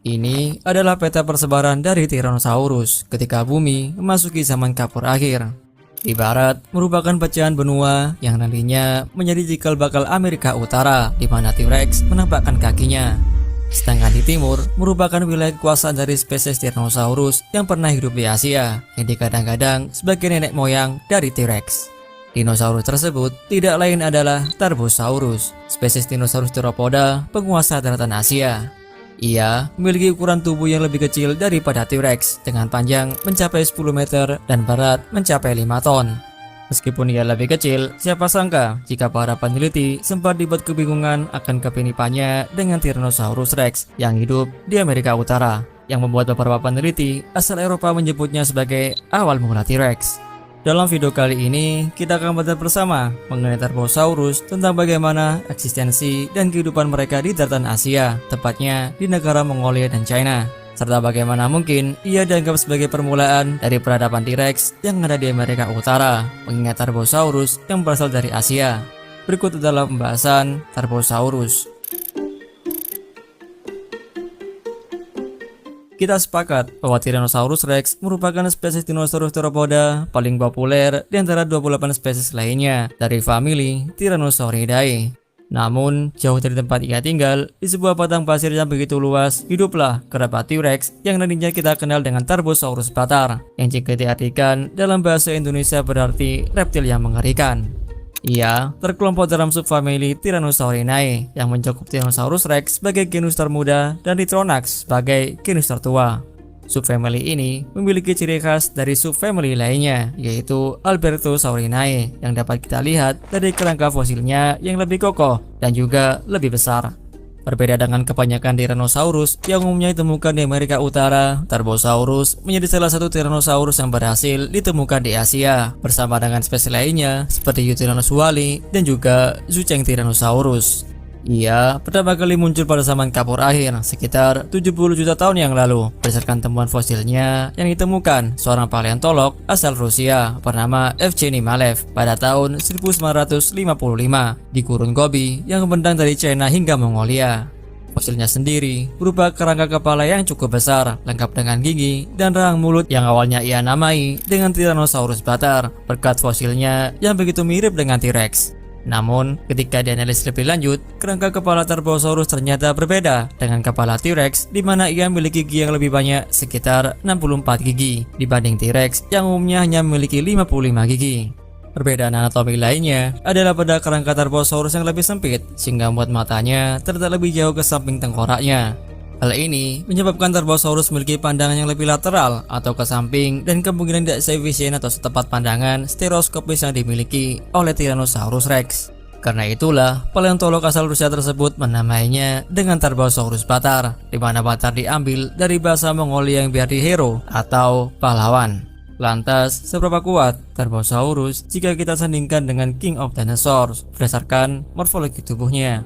Ini adalah peta persebaran dari Tyrannosaurus ketika bumi memasuki zaman kapur akhir. Di barat merupakan pecahan benua yang nantinya menjadi cikal bakal Amerika Utara di mana T-Rex menampakkan kakinya. Sedangkan di timur merupakan wilayah kekuasaan dari spesies Tyrannosaurus yang pernah hidup di Asia, yang digadang-gadang sebagai nenek moyang dari T-Rex. Dinosaurus tersebut tidak lain adalah Tarbosaurus, spesies dinosaurus teropoda penguasa daratan Asia. Ia memiliki ukuran tubuh yang lebih kecil daripada T-Rex dengan panjang mencapai 10 meter dan berat mencapai 5 ton. Meskipun ia lebih kecil, siapa sangka jika para peneliti sempat dibuat kebingungan akan kepinipannya dengan Tyrannosaurus Rex yang hidup di Amerika Utara, yang membuat beberapa peneliti asal Eropa menyebutnya sebagai awal mula T-Rex. Dalam video kali ini, kita akan belajar bersama mengenai Tarbosaurus tentang bagaimana eksistensi dan kehidupan mereka di daratan Asia, tepatnya di negara Mongolia dan China, serta bagaimana mungkin ia dianggap sebagai permulaan dari peradaban T-Rex yang ada di Amerika Utara, mengingat Tarbosaurus yang berasal dari Asia. Berikut adalah pembahasan Tarbosaurus. Kita sepakat bahwa Tyrannosaurus Rex merupakan spesies dinosaurus teropoda paling populer di antara 28 spesies lainnya dari famili Tyrannosauridae. Namun, jauh dari tempat ia tinggal, di sebuah padang pasir yang begitu luas, hiduplah kerabat T-Rex yang nantinya kita kenal dengan Tarbosaurus batar, yang jika diartikan dalam bahasa Indonesia berarti reptil yang mengerikan. Ia terkelompok dalam subfamili Tyrannosaurinae yang mencakup Tyrannosaurus Rex sebagai genus termuda dan Tyrannosaurus sebagai genus tertua. Subfamili ini memiliki ciri khas dari subfamili lainnya, yaitu Albertosaurinae yang dapat kita lihat dari kerangka fosilnya yang lebih kokoh dan juga lebih besar. Berbeda dengan kebanyakan Tyrannosaurus yang umumnya ditemukan di Amerika Utara, Tarbosaurus menjadi salah satu Tyrannosaurus yang berhasil ditemukan di Asia bersama dengan spesies lainnya seperti Euthyranus wally dan juga Zhucheng Tyrannosaurus. Ia pertama kali muncul pada zaman kapur akhir sekitar 70 juta tahun yang lalu berdasarkan temuan fosilnya yang ditemukan seorang paleontolog asal Rusia bernama Evgeny Malev pada tahun 1955 di gurun Gobi yang membentang dari China hingga Mongolia. Fosilnya sendiri berupa kerangka kepala yang cukup besar, lengkap dengan gigi dan rahang mulut yang awalnya ia namai dengan Tyrannosaurus batar berkat fosilnya yang begitu mirip dengan T-Rex. Namun, ketika dianalisis lebih lanjut, kerangka kepala Tarbosaurus ternyata berbeda dengan kepala T-Rex di mana ia memiliki gigi yang lebih banyak sekitar 64 gigi dibanding T-Rex yang umumnya hanya memiliki 55 gigi. Perbedaan anatomi lainnya adalah pada kerangka Tarbosaurus yang lebih sempit sehingga membuat matanya terletak lebih jauh ke samping tengkoraknya. Hal ini menyebabkan Tarbosaurus memiliki pandangan yang lebih lateral atau ke samping dan kemungkinan tidak seefisien atau setepat pandangan stereoskopis yang dimiliki oleh Tyrannosaurus Rex. Karena itulah, paleontolog asal Rusia tersebut menamainya dengan Tarbosaurus batar, di mana batar diambil dari bahasa Mongolia yang berarti hero atau pahlawan. Lantas, seberapa kuat Tarbosaurus jika kita sandingkan dengan King of Dinosaurs berdasarkan morfologi tubuhnya?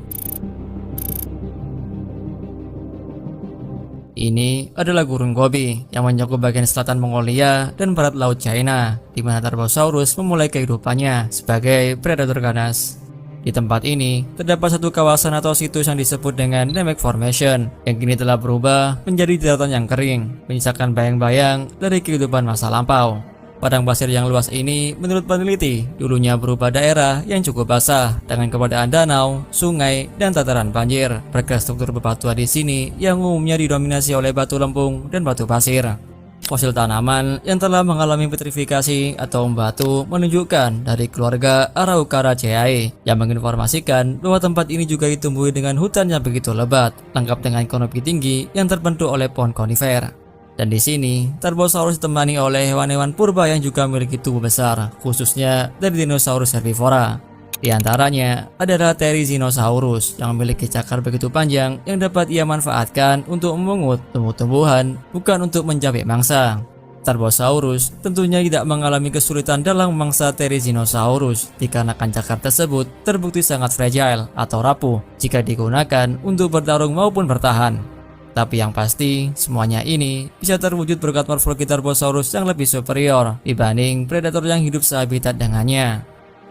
Ini adalah gurun Gobi yang mencakup bagian selatan Mongolia dan barat laut China, di mana Tarbosaurus memulai kehidupannya sebagai predator ganas. Di tempat ini terdapat satu kawasan atau situs yang disebut dengan Nemec Formation yang kini telah berubah menjadi daratan yang kering, menyisakan bayang-bayang dari kehidupan masa lampau. Padang pasir yang luas ini menurut peneliti dulunya berupa daerah yang cukup basah dengan keberadaan danau, sungai, dan tataran banjir. Berkat struktur bebatuan di sini yang umumnya didominasi oleh batu lempung dan batu pasir. Fosil tanaman yang telah mengalami petrifikasi atau membatu menunjukkan dari keluarga Araucariaceae yang menginformasikan bahwa tempat ini juga ditumbuhi dengan hutan yang begitu lebat, lengkap dengan kanopi tinggi yang terbentuk oleh pohon konifer. Dan di sini, Tarbosaurus ditemani oleh hewan-hewan purba yang juga memiliki tubuh besar, khususnya dari dinosaurus herbivora. Di antaranya adalah Therizinosaurus yang memiliki cakar begitu panjang yang dapat ia manfaatkan untuk memungut tumbuh-tumbuhan, bukan untuk mencabik mangsa. Tarbosaurus tentunya tidak mengalami kesulitan dalam memangsa Therizinosaurus dikarenakan cakar tersebut terbukti sangat fragile atau rapuh jika digunakan untuk bertarung maupun bertahan. Tapi yang pasti, semuanya ini bisa terwujud berkat morfologi Tarbosaurus yang lebih superior dibanding predator yang hidup sehabitat dengannya.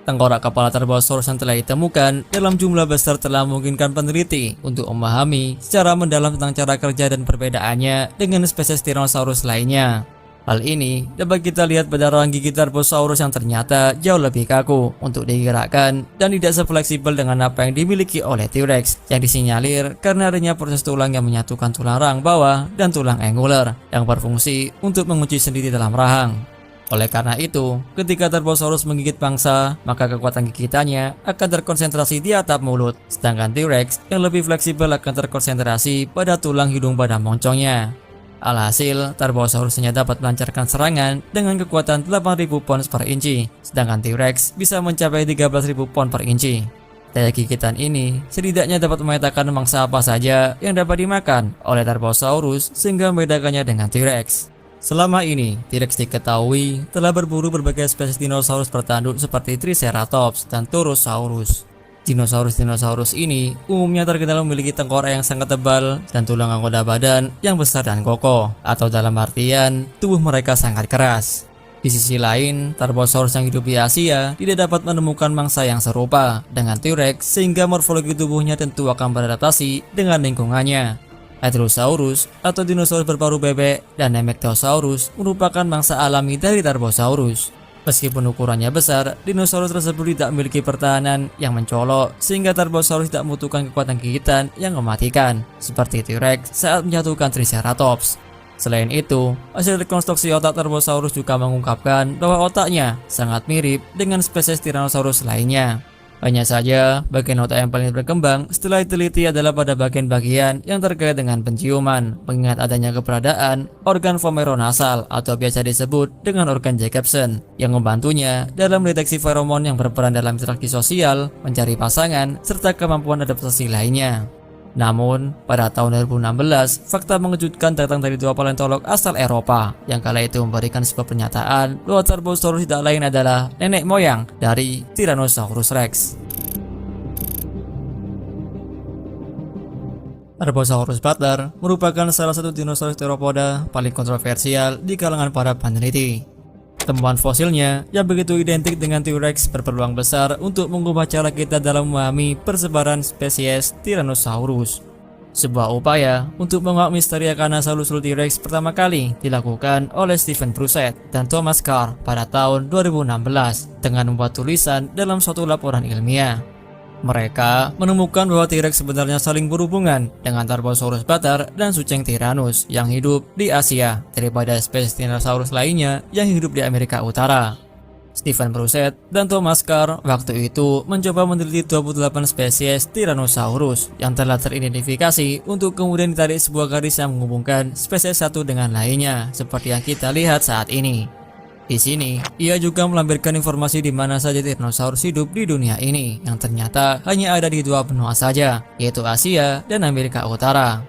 Tengkorak kepala Tarbosaurus yang telah ditemukan dalam jumlah besar telah memungkinkan peneliti untuk memahami secara mendalam tentang cara kerja dan perbedaannya dengan spesies Tyrannosaurus lainnya. Hal ini dapat kita lihat pada rahang gigi Tarbosaurus yang ternyata jauh lebih kaku untuk digerakkan dan tidak sefleksibel dengan apa yang dimiliki oleh T-Rex yang disinyalir karena adanya proses tulang yang menyatukan tulang rahang bawah dan tulang angular yang berfungsi untuk mengunci sendi di dalam rahang. Oleh karena itu, ketika Tarbosaurus menggigit pangsa, maka kekuatan gigitannya akan terkonsentrasi di atap mulut, sedangkan T-Rex yang lebih fleksibel akan terkonsentrasi pada tulang hidung pada moncongnya. Alhasil, Tarbosaurus hanya dapat melancarkan serangan dengan kekuatan 8.000 pounds per inci, sedangkan T-Rex bisa mencapai 13.000 pounds per inci. Daya gigitan ini setidaknya dapat memetakan mangsa apa saja yang dapat dimakan oleh Tarbosaurus sehingga membedakannya dengan T-Rex. Selama ini, T-Rex diketahui telah berburu berbagai spesies dinosaurus bertanduk seperti Triceratops dan Torosaurus. Dinosaurus ini umumnya terkenal memiliki tengkorak yang sangat tebal dan tulang anggota badan yang besar dan kokoh, atau dalam artian tubuh mereka sangat keras. Di sisi lain, Tarbosaurus yang hidup di Asia tidak dapat menemukan mangsa yang serupa dengan T-Rex sehingga morfologi tubuhnya tentu akan beradaptasi dengan lingkungannya. Hadrosaurus atau dinosaurus berparuh bebek dan Nemegtosaurus merupakan mangsa alami dari Tarbosaurus. Meskipun ukurannya besar, dinosaurus tersebut tidak memiliki pertahanan yang mencolok sehingga Tarbosaurus tidak membutuhkan kekuatan gigitan yang mematikan seperti T-Rex saat menjatuhkan Triceratops. Selain itu, hasil rekonstruksi otak Tarbosaurus juga mengungkapkan bahwa otaknya sangat mirip dengan spesies Tyrannosaurus lainnya. Hanya saja, bagian otak yang paling berkembang setelah diteliti adalah pada bagian-bagian yang terkait dengan penciuman, mengingat adanya keberadaan organ vomeronasal atau biasa disebut dengan organ Jacobson yang membantunya dalam mendeteksi feromon yang berperan dalam interaksi sosial, mencari pasangan, serta kemampuan adaptasi lainnya. Namun, pada tahun 2016, fakta mengejutkan datang dari dua paleontolog asal Eropa yang kala itu memberikan sebuah pernyataan bahwa Tarbosaurus tidak lain adalah nenek moyang dari Tyrannosaurus Rex. Tarbosaurus butler merupakan salah satu dinosaurus teropoda paling kontroversial di kalangan para peneliti. Temuan fosilnya yang begitu identik dengan T-Rex berpeluang besar untuk mengubah cara kita dalam memahami persebaran spesies Tyrannosaurus. Sebuah upaya untuk mengungkap misteri akan asal-usul T-Rex pertama kali dilakukan oleh Stephen Prusett dan Thomas Carr pada tahun 2016 dengan membuat tulisan dalam suatu laporan ilmiah. Mereka menemukan bahwa T-Rex sebenarnya saling berhubungan dengan Tarbosaurus butler dan Sucheng tyrannus yang hidup di Asia daripada spesies dinosaurus lainnya yang hidup di Amerika Utara. Stephen Prusett dan Thomas Carr waktu itu mencoba meneliti 28 spesies Tyrannosaurus yang telah teridentifikasi untuk kemudian ditarik sebuah garis yang menghubungkan spesies satu dengan lainnya seperti yang kita lihat saat ini. Di sini, ia juga melampirkan informasi di mana saja Tyrannosaurus hidup di dunia ini, yang ternyata hanya ada di dua benua saja, yaitu Asia dan Amerika Utara.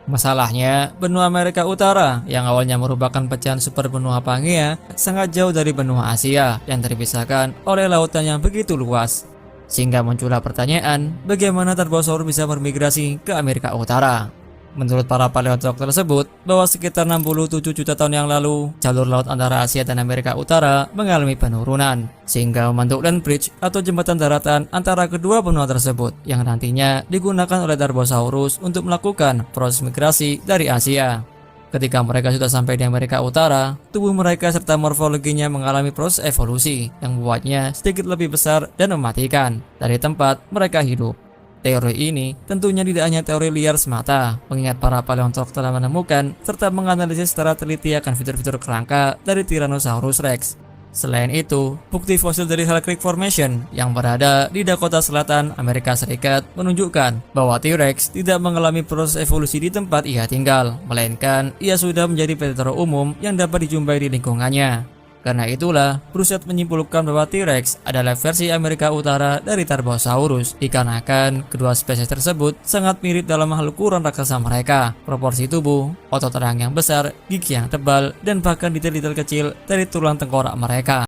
Masalahnya, benua Amerika Utara yang awalnya merupakan pecahan super benua Pangea sangat jauh dari benua Asia yang terpisahkan oleh lautan yang begitu luas. Sehingga muncullah pertanyaan, bagaimana Tarbosaurus bisa bermigrasi ke Amerika Utara? Menurut para paleontolog tersebut, bahwa sekitar 67 juta tahun yang lalu, jalur laut antara Asia dan Amerika Utara mengalami penurunan, sehingga membentuk land bridge atau jembatan daratan antara kedua benua tersebut, yang nantinya digunakan oleh Tarbosaurus untuk melakukan proses migrasi dari Asia. Ketika mereka sudah sampai di Amerika Utara, tubuh mereka serta morfologinya mengalami proses evolusi yang membuatnya sedikit lebih besar dan mematikan dari tempat mereka hidup. Teori ini tentunya tidak hanya teori liar semata, mengingat para paleontolog telah menemukan serta menganalisis secara teliti akan fitur-fitur kerangka dari Tyrannosaurus Rex. Selain itu, bukti fosil dari Hell Creek Formation yang berada di Dakota Selatan, Amerika Serikat menunjukkan bahwa T-Rex tidak mengalami proses evolusi di tempat ia tinggal, melainkan ia sudah menjadi predator umum yang dapat dijumpai di lingkungannya. Karena itulah, Prusett menyimpulkan bahwa T-Rex adalah versi Amerika Utara dari Tarbosaurus, dikarenakan kedua spesies tersebut sangat mirip dalam hal ukuran raksasa mereka, proporsi tubuh, otot rahang yang besar, gigi yang tebal, dan bahkan detail-detail kecil dari tulang tengkorak mereka.